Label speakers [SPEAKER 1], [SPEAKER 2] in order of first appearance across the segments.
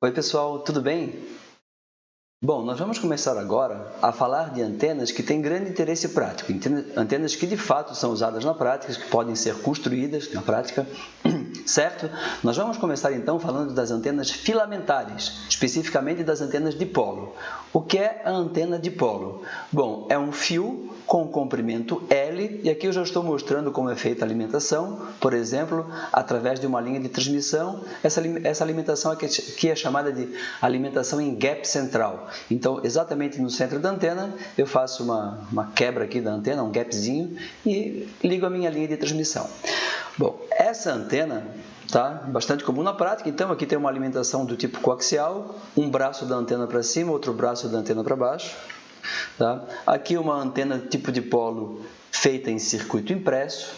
[SPEAKER 1] Oi pessoal, tudo bem? Bom, nós vamos começar agora a falar de antenas que têm grande interesse prático, antenas que de fato são usadas na prática, que podem ser construídas na prática, certo? Nós vamos começar então falando das antenas filamentares, especificamente das antenas dipolo. O que é a antena dipolo? Bom, é um fio com comprimento L, e aqui eu já estou mostrando como é feita a alimentação, por exemplo, através de uma linha de transmissão. Essa alimentação aqui é chamada de alimentação em gap central. Então, exatamente no centro da antena, eu faço uma quebra aqui da antena, um gapzinho, e ligo a minha linha de transmissão. Bom, essa antena tá bastante comum na prática. Então, aqui tem uma alimentação do tipo coaxial, um braço da antena para cima, outro braço da antena para baixo. Tá? Aqui uma antena tipo dipolo feita em circuito impresso.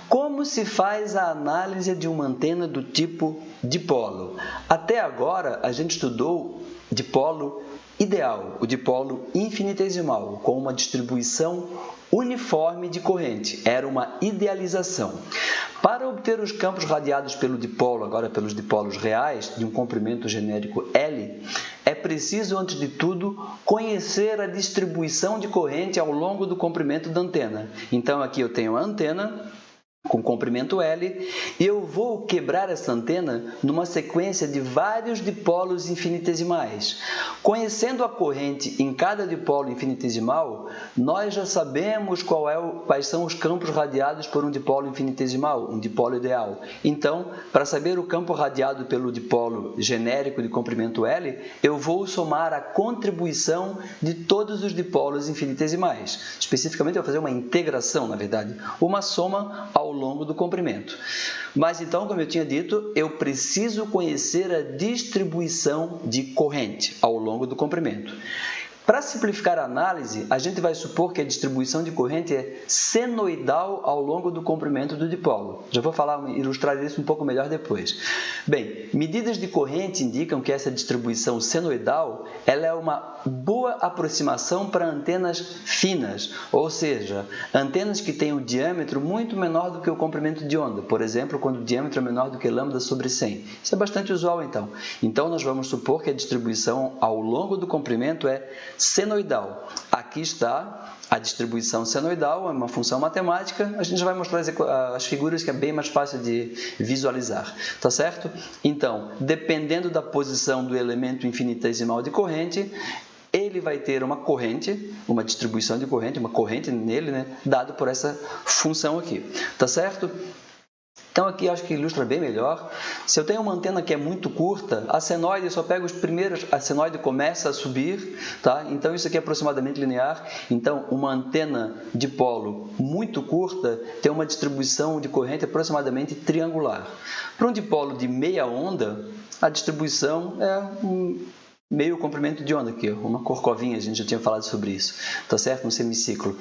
[SPEAKER 1] Como se faz a análise de uma antena do tipo dipolo? Até agora, a gente estudou dipolo ideal, o dipolo infinitesimal, com uma distribuição uniforme de corrente. Era uma idealização. Para obter os campos radiados pelo dipolo, agora pelos dipolos reais, de um comprimento genérico L, é preciso, antes de tudo, conhecer a distribuição de corrente ao longo do comprimento da antena. Então, aqui eu tenho a antena com comprimento L, e eu vou quebrar essa antena numa sequência de vários dipolos infinitesimais. Conhecendo a corrente em cada dipolo infinitesimal, nós já sabemos quais são os campos radiados por um dipolo infinitesimal, um dipolo ideal. Então, para saber o campo radiado pelo dipolo genérico de comprimento L, eu vou somar a contribuição de todos os dipolos infinitesimais. Especificamente, eu vou fazer uma integração, na verdade, uma soma ao longo do comprimento. Mas então, como eu tinha dito, eu preciso conhecer a distribuição de corrente ao longo do comprimento. Para simplificar a análise, a gente vai supor que a distribuição de corrente é senoidal ao longo do comprimento do dipolo. Já vou ilustrar isso um pouco melhor depois. Bem, medidas de corrente indicam que essa distribuição senoidal ela é uma boa aproximação para antenas finas, ou seja, antenas que têm um diâmetro muito menor do que o comprimento de onda, por exemplo, quando o diâmetro é menor do que lambda sobre 100. Isso é bastante usual, então. Então, nós vamos supor que a distribuição ao longo do comprimento é senoidal. Aqui está a distribuição senoidal, é uma função matemática. A gente já vai mostrar as figuras que é bem mais fácil de visualizar, tá certo? Então, dependendo da posição do elemento infinitesimal de corrente, ele vai ter uma corrente, uma distribuição de corrente, uma corrente nele, né, dado por essa função aqui, tá certo? Então, aqui acho que ilustra bem melhor. Se eu tenho uma antena que é muito curta, a senoide, eu só pego os primeiros, a senoide começa a subir, tá? Então, isso aqui é aproximadamente linear. Então, uma antena dipolo muito curta tem uma distribuição de corrente aproximadamente triangular. Para um dipolo de meia onda, a distribuição é meio comprimento de onda aqui, uma corcovinha, a gente já tinha falado sobre isso, tá certo? Um semiciclo.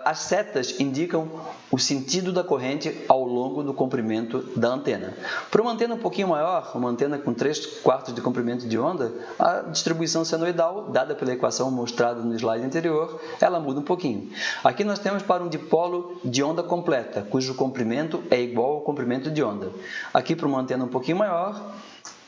[SPEAKER 1] As setas indicam o sentido da corrente ao longo do comprimento da antena. Para uma antena um pouquinho maior, uma antena com 3/4 de comprimento de onda, a distribuição senoidal, dada pela equação mostrada no slide anterior, ela muda um pouquinho. Aqui nós temos para um dipolo de onda completa, cujo comprimento é igual ao comprimento de onda. Aqui para uma antena um pouquinho maior,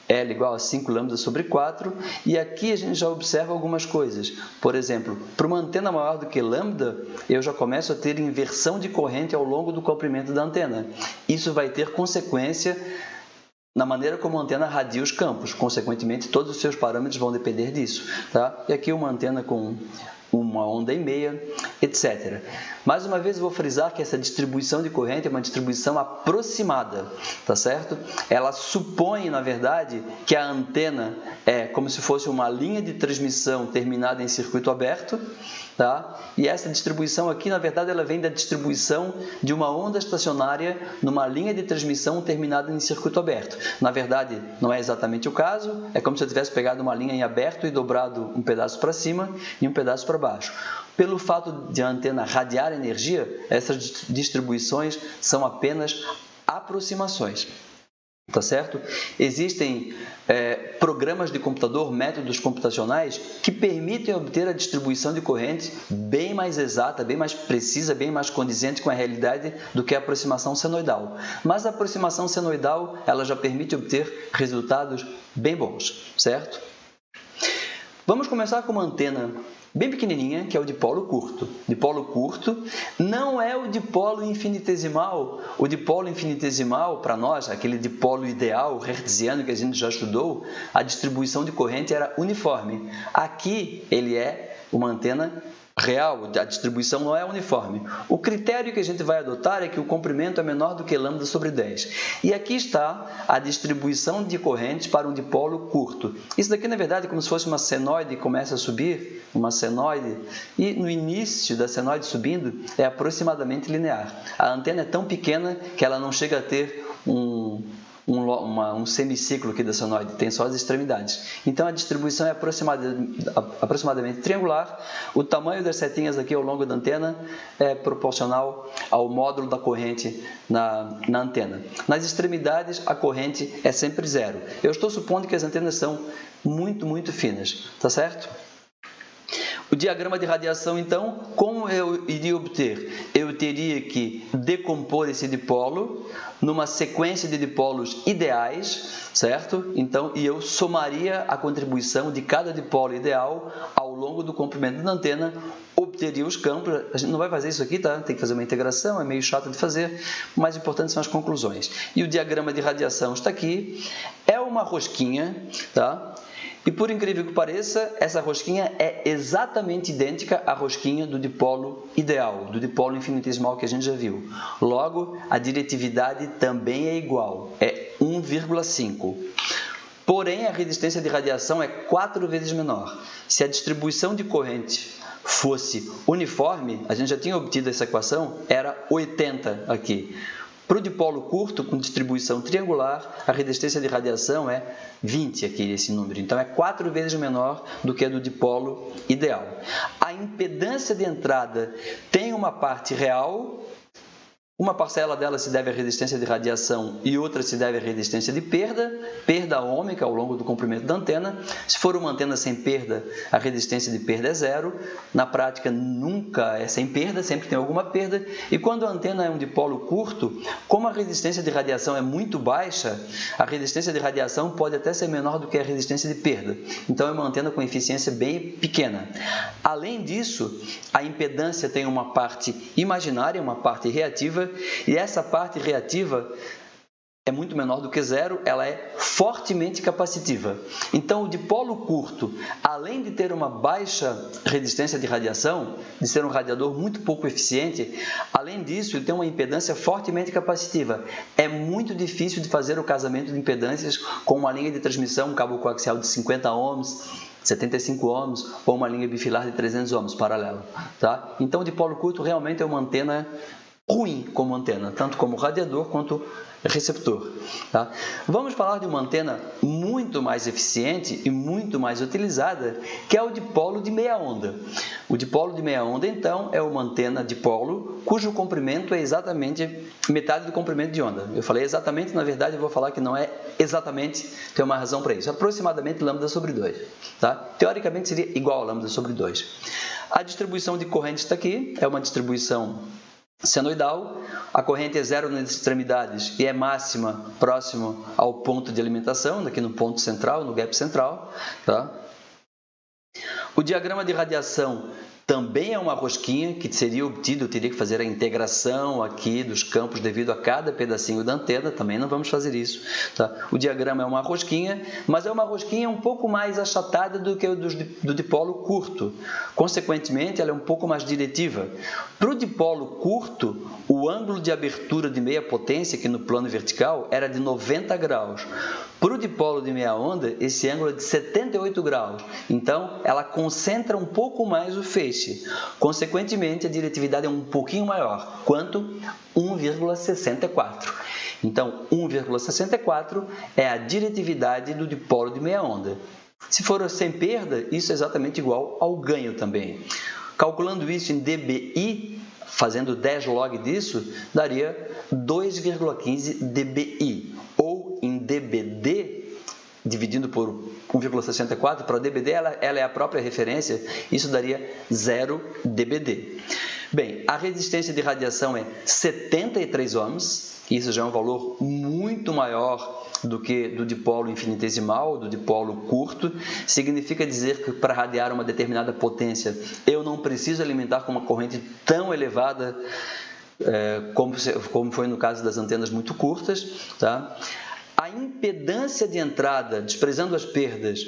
[SPEAKER 1] L igual a 5 lambda sobre 4, e aqui a gente já observa algumas coisas. Por exemplo, para uma antena maior do que lambda, eu já começo a ter inversão de corrente ao longo do comprimento da antena. Isso vai ter consequência na maneira como a antena radia os campos. Consequentemente, todos os seus parâmetros vão depender disso, tá? E aqui uma antena com uma onda e meia, etc. Mais uma vez, eu vou frisar que essa distribuição de corrente é uma distribuição aproximada, tá certo? Ela supõe, na verdade, que a antena é como se fosse uma linha de transmissão terminada em circuito aberto, tá? E essa distribuição aqui, na verdade, ela vem da distribuição de uma onda estacionária numa linha de transmissão terminada em circuito aberto. Na verdade, não é exatamente o caso, é como se eu tivesse pegado uma linha em aberto e dobrado um pedaço para cima e um pedaço para baixo. Pelo fato de a antena radiar energia, essas distribuições são apenas aproximações. tá certo? Existem programas de computador, métodos computacionais que permitem obter a distribuição de corrente bem mais exata, bem mais precisa, bem mais condizente com a realidade do que a aproximação senoidal. Mas a aproximação senoidal, ela já permite obter resultados bem bons, certo? Vamos começar com uma antena bem pequenininha, que é o dipolo curto. Dipolo curto não é o dipolo infinitesimal. O dipolo infinitesimal, para nós, aquele dipolo ideal hertziano que a gente já estudou, a distribuição de corrente era uniforme. Aqui, ele é uma antena real, a distribuição não é uniforme. O critério que a gente vai adotar é que o comprimento é menor do que lambda sobre 10. E aqui está a distribuição de correntes para um dipolo curto. Isso daqui, na verdade, é como se fosse uma senoide que começa a subir, uma senoide, e no início da senoide subindo é aproximadamente linear. A antena é tão pequena que ela não chega a ter um semiciclo aqui da senoide, tem só as extremidades. Então, a distribuição é aproximadamente triangular. O tamanho das setinhas aqui ao longo da antena é proporcional ao módulo da corrente na antena. Nas extremidades, a corrente é sempre zero. Eu estou supondo que as antenas são muito finas, tá certo? O diagrama de radiação, então, como eu iria obter? Eu teria que decompor esse dipolo numa sequência de dipolos ideais, certo? Então, e eu somaria a contribuição de cada dipolo ideal ao longo do comprimento da antena, obteria os campos. A gente não vai fazer isso aqui, tá? Tem que fazer uma integração, é meio chato de fazer, mas o importante são as conclusões. E o diagrama de radiação está aqui, é uma rosquinha, tá? E por incrível que pareça, essa rosquinha é exatamente idêntica à rosquinha do dipolo ideal, do dipolo infinitesimal que a gente já viu. Logo, a diretividade também é igual, é 1,5. Porém, a resistência de radiação é 4 vezes menor. Se a distribuição de corrente fosse uniforme, a gente já tinha obtido essa equação, era 80 aqui. Para o dipolo curto, com distribuição triangular, a resistência de radiação é 20 aqui, esse número. Então, é 4 vezes menor do que a do dipolo ideal. A impedância de entrada tem uma parte real. Uma parcela dela se deve à resistência de radiação e outra se deve à resistência de perda ômica ao longo do comprimento da antena. Se for uma antena sem perda, a resistência de perda é zero. Na prática, nunca é sem perda, sempre tem alguma perda. E quando a antena é um dipolo curto, como a resistência de radiação é muito baixa, a resistência de radiação pode até ser menor do que a resistência de perda. Então, é uma antena com eficiência bem pequena. Além disso, a impedância tem uma parte imaginária, uma parte reativa, e essa parte reativa é muito menor do que zero, ela é fortemente capacitiva. Então, o dipolo curto, além de ter uma baixa resistência de radiação, de ser um radiador muito pouco eficiente, além disso, ele tem uma impedância fortemente capacitiva. É muito difícil de fazer o casamento de impedâncias com uma linha de transmissão, um cabo coaxial de 50 ohms, 75 ohms ou uma linha bifilar de 300 ohms paralela, tá? Então, o dipolo curto realmente é uma antena ruim como antena, tanto como radiador quanto receptor, tá? Vamos falar de uma antena muito mais eficiente e muito mais utilizada, que é o dipolo de meia onda. O dipolo de meia onda, então, é uma antena dipolo cujo comprimento é exatamente metade do comprimento de onda. Eu falei exatamente, na verdade eu vou falar que não é exatamente, tem uma razão para isso. Aproximadamente lambda sobre 2, tá? Teoricamente seria igual a lambda sobre 2. A distribuição de corrente está aqui, é uma distribuição senoidal, a corrente é zero nas extremidades e é máxima próximo ao ponto de alimentação, aqui no ponto central, no gap central, tá? O diagrama de radiação também é uma rosquinha que seria obtido, eu teria que fazer a integração aqui dos campos devido a cada pedacinho da antena, também não vamos fazer isso, tá? O diagrama é uma rosquinha, mas é uma rosquinha um pouco mais achatada do que o do dipolo curto. Consequentemente, ela é um pouco mais diretiva. Para o dipolo curto, o ângulo de abertura de meia potência, aqui no plano vertical, era de 90 graus. Para o dipolo de meia onda, esse ângulo é de 78 graus. Então, ela concentra um pouco mais o feixe. Consequentemente, a diretividade é um pouquinho maior. Quanto? 1,64. Então, 1,64 é a diretividade do dipolo de meia onda. Se for sem perda, isso é exatamente igual ao ganho também. Calculando isso em dBi, fazendo 10 log disso, daria 2,15 dBi. Ou em dBd, dividindo por 1,64, para dBd ela é a própria referência, isso daria 0 dBd. Bem, a resistência de radiação é 73 ohms, isso já é um valor muito maior do que do dipolo infinitesimal, do dipolo curto. Significa dizer que para radiar uma determinada potência, eu não preciso alimentar com uma corrente tão elevada como foi no caso das antenas muito curtas. Tá? A impedância de entrada, desprezando as perdas,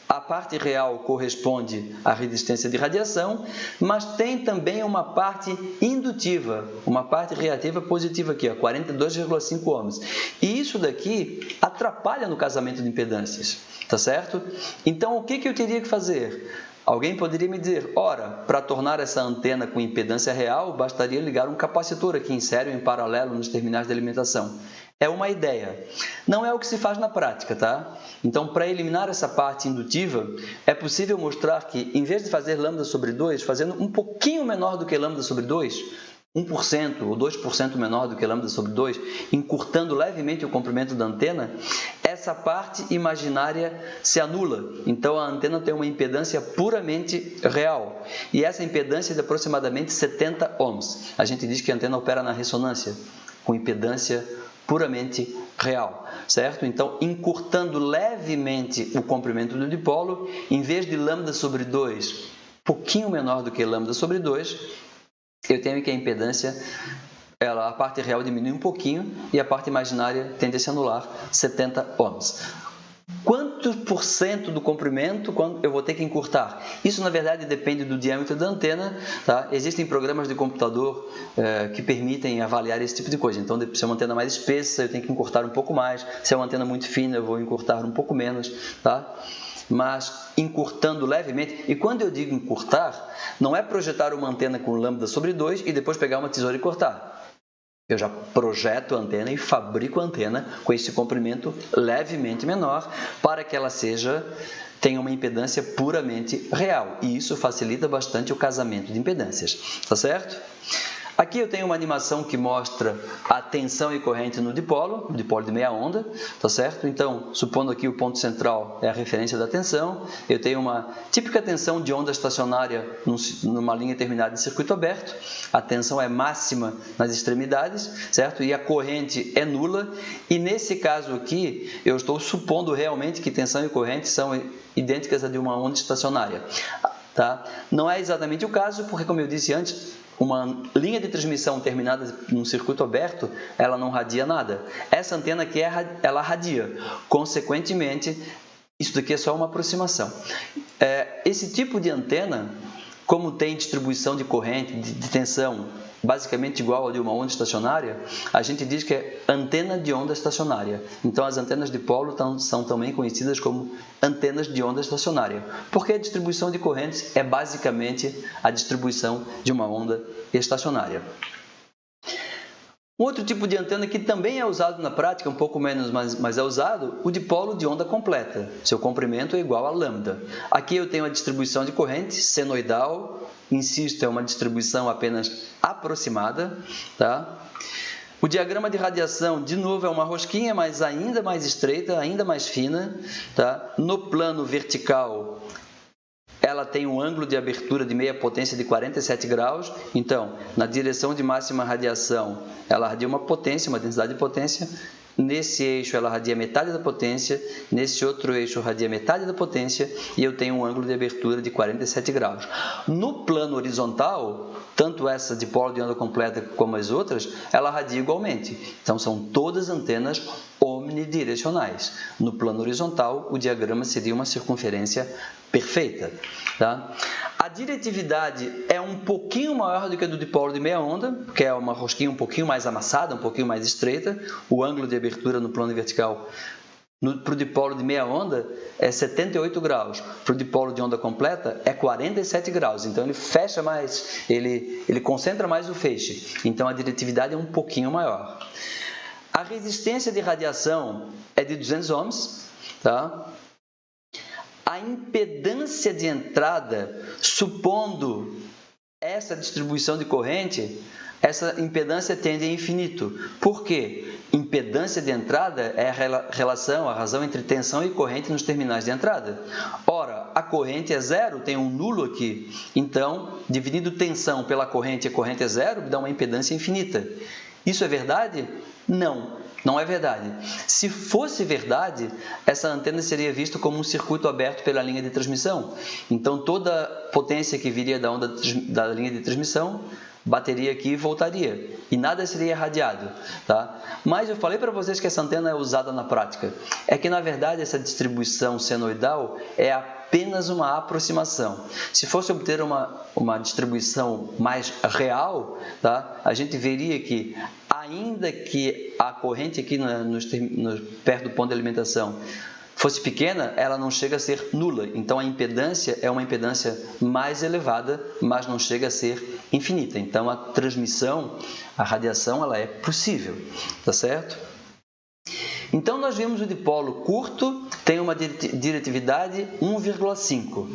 [SPEAKER 1] a parte real corresponde à resistência de radiação, mas tem também uma parte indutiva, uma parte reativa positiva aqui, 42,5 ohms. E isso daqui atrapalha no casamento de impedâncias, tá certo? Então, o que eu teria que fazer? Alguém poderia me dizer, ora, para tornar essa antena com impedância real, bastaria ligar um capacitor aqui em série ou em paralelo nos terminais de alimentação. É uma ideia. Não é o que se faz na prática, tá? Então, para eliminar essa parte indutiva, é possível mostrar que, em vez de fazer lambda sobre 2, fazendo um pouquinho menor do que lambda sobre 2, 1% ou 2% menor do que lambda sobre 2, encurtando levemente o comprimento da antena, essa parte imaginária se anula. Então, a antena tem uma impedância puramente real. E essa impedância é de aproximadamente 70 ohms. A gente diz que a antena opera na ressonância, com impedância puramente real, certo? Então, encurtando levemente o comprimento do dipolo, em vez de lambda sobre 2, pouquinho menor do que lambda sobre 2, eu tenho que a impedância, a parte real diminui um pouquinho e a parte imaginária tende a se anular, 70 ohms. Quantos por cento do comprimento eu vou ter que encurtar? Isso, na verdade, depende do diâmetro da antena. Tá? Existem programas de computador que permitem avaliar esse tipo de coisa. Então, se é uma antena mais espessa, eu tenho que encurtar um pouco mais. Se é uma antena muito fina, eu vou encurtar um pouco menos. Tá? Mas encurtando levemente. E quando eu digo encurtar, não é projetar uma antena com lambda sobre 2 e depois pegar uma tesoura e cortar. Eu já projeto a antena e fabrico a antena com esse comprimento levemente menor para que ela tenha uma impedância puramente real. E isso facilita bastante o casamento de impedâncias. Tá certo? Aqui eu tenho uma animação que mostra a tensão e corrente no dipolo de meia onda, tá certo? Então, supondo aqui o ponto central é a referência da tensão, eu tenho uma típica tensão de onda estacionária numa linha terminada em circuito aberto, a tensão é máxima nas extremidades, certo? E a corrente é nula, e nesse caso aqui, eu estou supondo realmente que tensão e corrente são idênticas a de uma onda estacionária, tá? Não é exatamente o caso, porque, como eu disse antes, uma linha de transmissão terminada num circuito aberto, ela não radia nada. Essa antena aqui, ela radia. Consequentemente, isso daqui é só uma aproximação. Esse tipo de antena, como tem distribuição de corrente, de tensão, basicamente igual ao de uma onda estacionária, a gente diz que é antena de onda estacionária. Então, as antenas de polo são também conhecidas como antenas de onda estacionária, porque a distribuição de correntes é basicamente a distribuição de uma onda estacionária. Um outro tipo de antena que também é usado na prática, um pouco menos, mas é usado, o dipolo de onda completa. Seu comprimento é igual a lambda. Aqui eu tenho a distribuição de corrente senoidal, insisto, é uma distribuição apenas aproximada. Tá? O diagrama de radiação, de novo, é uma rosquinha, mas ainda mais estreita, ainda mais fina. Tá? No plano vertical, ela tem um ângulo de abertura de meia potência de 47 graus. Então, na direção de máxima radiação, ela radia uma potência, uma densidade de potência. Nesse eixo, ela radia metade da potência. Nesse outro eixo, radia metade da potência. E eu tenho um ângulo de abertura de 47 graus. No plano horizontal, tanto essa de polo de onda completa como as outras, ela radia igualmente. Então, são todas antenas omnidirecionais. No plano horizontal, o diagrama seria uma circunferência perfeita. Tá? A diretividade é um pouquinho maior do que a do dipolo de meia onda, que é uma rosquinha um pouquinho mais amassada, um pouquinho mais estreita. O ângulo de abertura no plano vertical para o dipolo de meia onda é 78 graus, para o dipolo de onda completa é 47 graus. Então, ele fecha mais, ele concentra mais o feixe. Então, a diretividade é um pouquinho maior. A resistência de radiação é de 200 ohms, tá? A impedância de entrada, supondo essa distribuição de corrente, essa impedância tende a infinito. Por quê? Impedância de entrada é a relação, a razão entre tensão e corrente nos terminais de entrada. Ora, a corrente é zero, tem um nulo aqui. Então, dividindo tensão pela corrente, a corrente é zero, dá uma impedância infinita. Isso é verdade? Não, não é verdade. Se fosse verdade, essa antena seria vista como um circuito aberto pela linha de transmissão. Então, toda a potência que viria da onda da linha de transmissão bateria aqui e voltaria, e nada seria irradiado, tá? Mas eu falei para vocês que essa antena é usada na prática. É que, na verdade, essa distribuição senoidal é apenas uma aproximação. Se fosse obter uma distribuição mais real, tá? A gente veria que, ainda que a corrente aqui perto do ponto de alimentação fosse pequena, ela não chega a ser nula. Então, a impedância é uma impedância mais elevada, mas não chega a ser infinita. Então, a transmissão, a radiação, ela é possível, tá certo? Então, nós vimos o dipolo curto tem uma diretividade 1,5.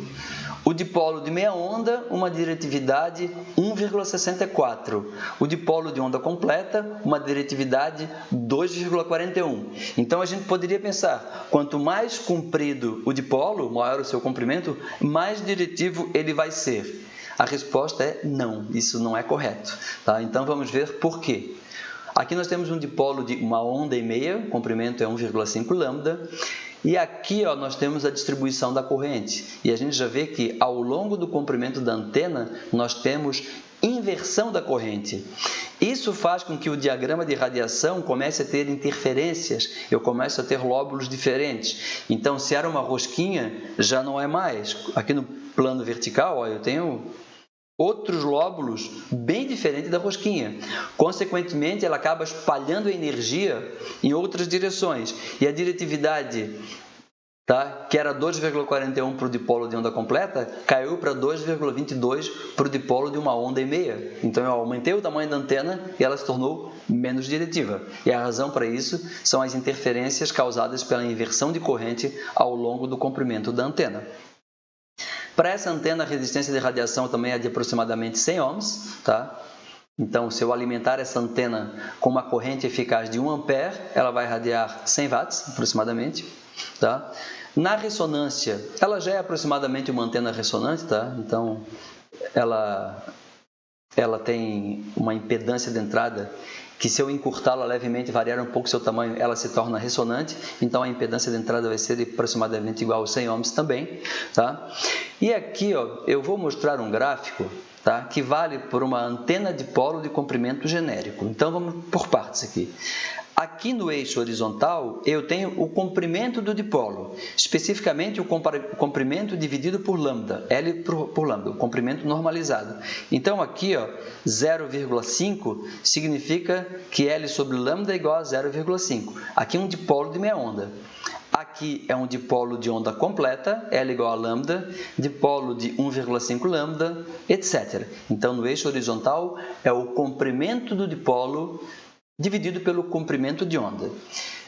[SPEAKER 1] O dipolo de meia onda, uma diretividade 1,64. O dipolo de onda completa, uma diretividade 2,41. Então, a gente poderia pensar, quanto mais comprido o dipolo, maior o seu comprimento, mais diretivo ele vai ser. A resposta é não, isso não é correto. Tá? Então, vamos ver por quê. Aqui nós temos um dipolo de uma onda e meia, o comprimento é 1,5 lambda. E aqui nós temos a distribuição da corrente. E a gente já vê que ao longo do comprimento da antena, nós temos inversão da corrente. Isso faz com que o diagrama de radiação comece a ter interferências, eu começo a ter lóbulos diferentes. Então, se era uma rosquinha, já não é mais. Aqui no plano vertical, eu tenho outros lóbulos bem diferentes da rosquinha. Consequentemente, ela acaba espalhando a energia em outras direções. E a diretividade, que era 2,41 para o dipolo de onda completa, caiu para 2,22 para o dipolo de uma onda e meia. Então, eu aumentei o tamanho da antena e ela se tornou menos diretiva. E a razão para isso são as interferências causadas pela inversão de corrente ao longo do comprimento da antena. Para essa antena, a resistência de radiação também é de aproximadamente 100 ohms. Tá? Então, se eu alimentar essa antena com uma corrente eficaz de 1 ampere, ela vai irradiar 100 watts, aproximadamente. Tá? Na ressonância, ela já é aproximadamente uma antena ressonante. Tá? Então, ela tem uma impedância de entrada que, se eu encurtá-la levemente, variar um pouco seu tamanho, ela se torna ressonante. Então, a impedância de entrada vai ser aproximadamente igual a 100 ohms também. Tá? E aqui eu vou mostrar um gráfico, tá, que vale por uma antena dipolo de comprimento genérico. Então, vamos por partes aqui. Aqui no eixo horizontal, eu tenho o comprimento do dipolo, especificamente o comprimento dividido por lambda, L por lambda, o comprimento normalizado. Então, aqui, 0,5 significa que L sobre lambda é igual a 0,5. Aqui é um dipolo de meia onda. Aqui é um dipolo de onda completa, L igual a lambda, dipolo de 1,5 lambda, etc. Então, no eixo horizontal, é o comprimento do dipolo dividido pelo comprimento de onda.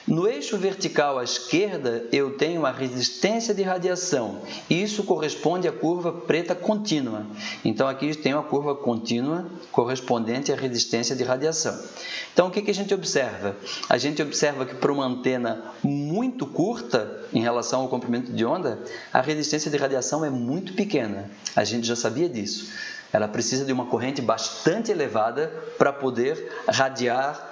[SPEAKER 1] No eixo vertical à esquerda, eu tenho a resistência de radiação. E isso corresponde à curva preta contínua. Então, aqui tem uma curva contínua correspondente à resistência de radiação. Então, o que a gente observa? A gente observa que, para uma antena muito curta, em relação ao comprimento de onda, a resistência de radiação é muito pequena. A gente já sabia disso. Ela precisa de uma corrente bastante elevada para poder radiar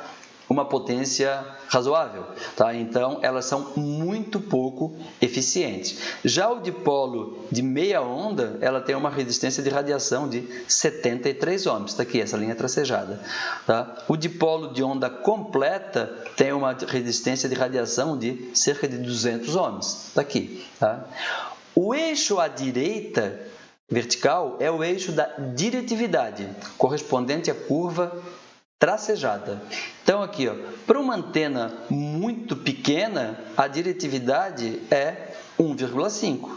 [SPEAKER 1] uma potência razoável. Tá? Então, elas são muito pouco eficientes. Já o dipolo de meia onda, ela tem uma resistência de radiação de 73 ohms. Está aqui, essa linha tracejada. Tá? O dipolo de onda completa tem uma resistência de radiação de cerca de 200 ohms. Está aqui. Tá? O eixo à direita, vertical, é o eixo da diretividade, correspondente à curva tracejada. Então, aqui, para uma antena muito pequena, a diretividade é 1,5.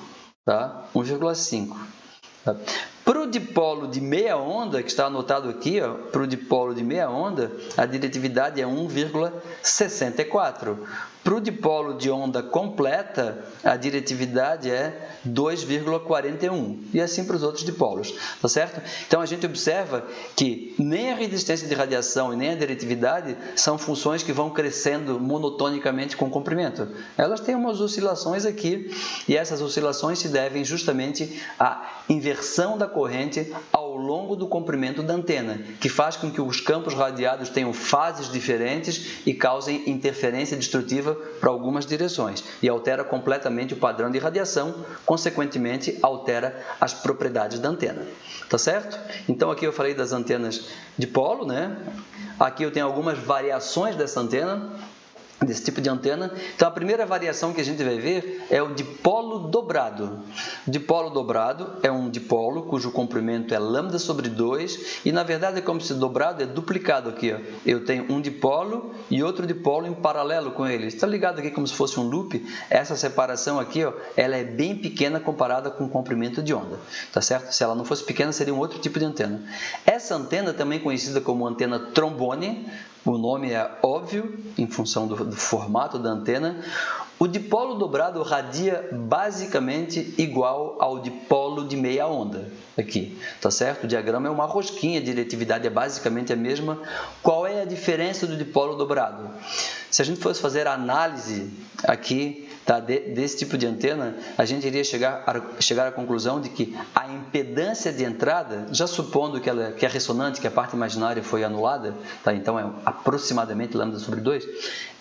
[SPEAKER 1] Tá? 1,5. Tá? Para o dipolo de meia onda, que está anotado aqui, para o dipolo de meia onda, a diretividade é 1,64. Para o dipolo de onda completa, a diretividade é 2,41 e assim para os outros dipolos, tá certo? Então a gente observa que nem a resistência de radiação e nem a diretividade são funções que vão crescendo monotonicamente com o comprimento. Elas têm umas oscilações aqui e essas oscilações se devem justamente à inversão da corrente ao longo do comprimento da antena, que faz com que os campos radiados tenham fases diferentes e causem interferência destrutiva para algumas direções e altera completamente o padrão de radiação, consequentemente altera as propriedades da antena, tá certo? Então aqui eu falei das antenas dipolo, né? Aqui eu tenho algumas variações dessa antena, desse tipo de antena. Então a primeira variação que a gente vai ver é o dipolo dobrado. O dipolo dobrado é um dipolo cujo comprimento é lambda sobre 2 e na verdade é como se dobrado é duplicado aqui, ó. Eu tenho um dipolo e outro dipolo em paralelo com ele. Está ligado aqui como se fosse um loop. Essa separação aqui, ó, ela é bem pequena comparada com o comprimento de onda, tá certo? Se ela não fosse pequena seria um outro tipo de antena. Essa antena também conhecida como antena trombone. O nome é óbvio, em função do formato da antena. O dipolo dobrado radia basicamente igual ao dipolo de meia onda, aqui, tá certo? O diagrama é uma rosquinha, a diretividade é basicamente a mesma. Qual é a diferença do dipolo dobrado? Se a gente fosse fazer a análise aqui, tá, desse tipo de antena, a gente iria chegar à conclusão de que a impedância de entrada, já supondo que ela que é ressonante, que a parte imaginária foi anulada, tá, então é aproximadamente lambda sobre 2,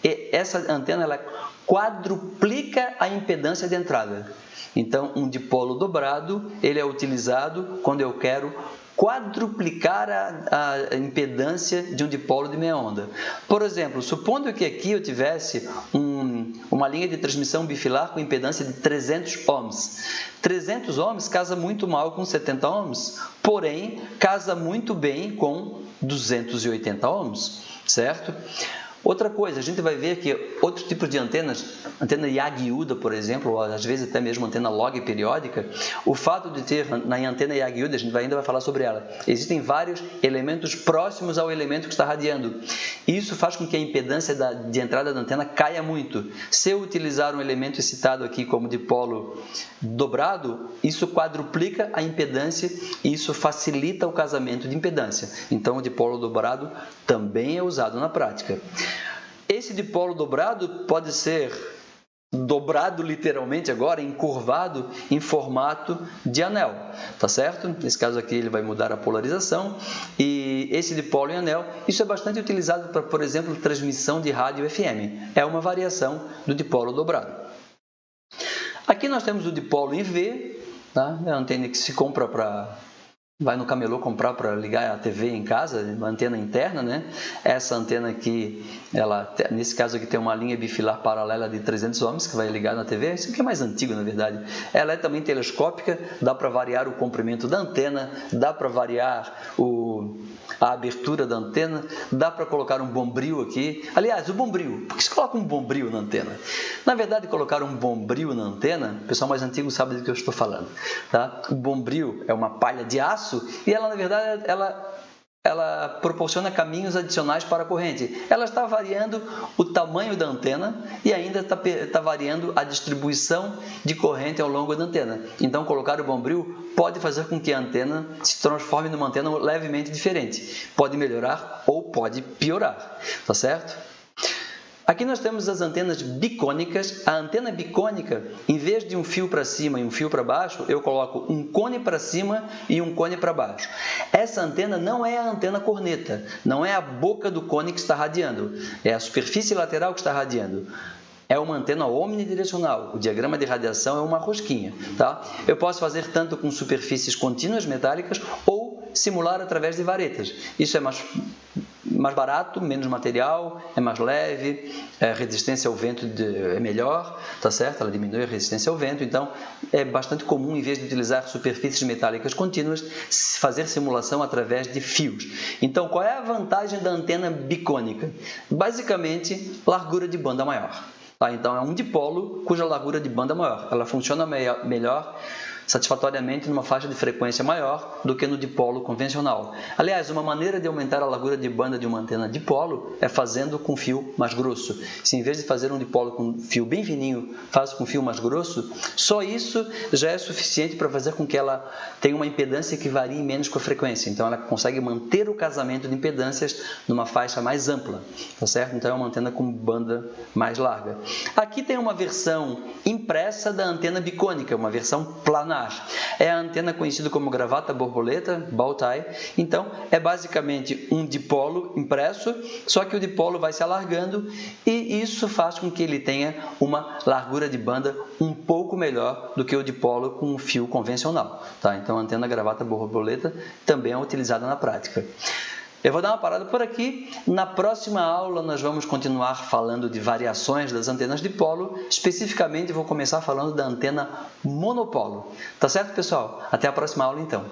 [SPEAKER 1] e essa antena ela quadruplica a impedância de entrada. Então, um dipolo dobrado ele é utilizado quando eu quero quadruplicar a impedância de um dipolo de meia onda. Por exemplo, supondo que aqui eu tivesse uma linha de transmissão bifilar com impedância de 300 ohms. 300 ohms casa muito mal com 70 ohms, porém casa muito bem com 280 ohms, certo? Outra coisa, a gente vai ver que outros tipos de antenas, antena Yagi-Uda, por exemplo, ou às vezes até mesmo antena log periódica, o fato de ter na antena Yagi-Uda, a gente ainda vai falar sobre ela, existem vários elementos próximos ao elemento que está radiando. Isso faz com que a impedância de entrada da antena caia muito. Se eu utilizar um elemento excitado aqui como dipolo dobrado, isso quadruplica a impedância e isso facilita o casamento de impedância. Então, o dipolo dobrado também é usado na prática. Esse dipolo dobrado pode ser dobrado literalmente agora, encurvado em formato de anel, tá certo? Nesse caso aqui ele vai mudar a polarização e esse dipolo em anel, isso é bastante utilizado para, por exemplo, transmissão de rádio FM. É uma variação do dipolo dobrado. Aqui nós temos o dipolo em V, tá? É a antena que se compra vai no camelô comprar para ligar a TV em casa, uma antena interna, né? Essa antena aqui, nesse caso aqui tem uma linha bifilar paralela de 300 ohms que vai ligar na TV. Isso aqui é mais antigo, na verdade. Ela é também telescópica, dá para variar o comprimento da antena, dá para variar a abertura da antena, dá para colocar um bombril aqui. Aliás, o bombril, por que se coloca um bombril na antena? Na verdade, colocar um bombril na antena, o pessoal mais antigo sabe do que eu estou falando, tá? O bombril é uma palha de aço e ela, na verdade, ela proporciona caminhos adicionais para a corrente. Ela está variando o tamanho da antena e ainda está variando a distribuição de corrente ao longo da antena. Então, colocar o bombril pode fazer com que a antena se transforme numa antena levemente diferente. Pode melhorar ou pode piorar, tá certo? Aqui nós temos as antenas bicônicas. A antena bicônica, em vez de um fio para cima e um fio para baixo, eu coloco um cone para cima e um cone para baixo. Essa antena não é a antena corneta, não é a boca do cone que está radiando, é a superfície lateral que está radiando. É uma antena omnidirecional. O diagrama de radiação é uma rosquinha, tá? Eu posso fazer tanto com superfícies contínuas metálicas ou simular através de varetas. Isso é mais barato, menos material, é mais leve, a resistência ao vento é melhor, tá certo? Ela diminui a resistência ao vento, então é bastante comum, em vez de utilizar superfícies metálicas contínuas, fazer simulação através de fios. Então, qual é a vantagem da antena bicônica? Basicamente, largura de banda maior. Tá? Então, é um dipolo cuja largura de banda é maior. Ela funciona melhor satisfatoriamente numa faixa de frequência maior do que no dipolo convencional. Aliás, uma maneira de aumentar a largura de banda de uma antena dipolo é fazendo com fio mais grosso. Se em vez de fazer um dipolo com fio bem fininho, faz com fio mais grosso, só isso já é suficiente para fazer com que ela tenha uma impedância que varie menos com a frequência. Então, ela consegue manter o casamento de impedâncias numa faixa mais ampla, tá certo? Então, é uma antena com banda mais larga. Aqui tem uma versão impressa da antena bicônica, uma versão planar. É a antena conhecida como gravata borboleta, bow tie. Então, é basicamente um dipolo impresso, só que o dipolo vai se alargando e isso faz com que ele tenha uma largura de banda um pouco melhor do que o dipolo com fio convencional. Tá? Então, a antena gravata borboleta também é utilizada na prática. Eu vou dar uma parada por aqui. Na próxima aula, nós vamos continuar falando de variações das antenas dipolo. Especificamente, vou começar falando da antena monopolo. Tá certo, pessoal? Até a próxima aula, então.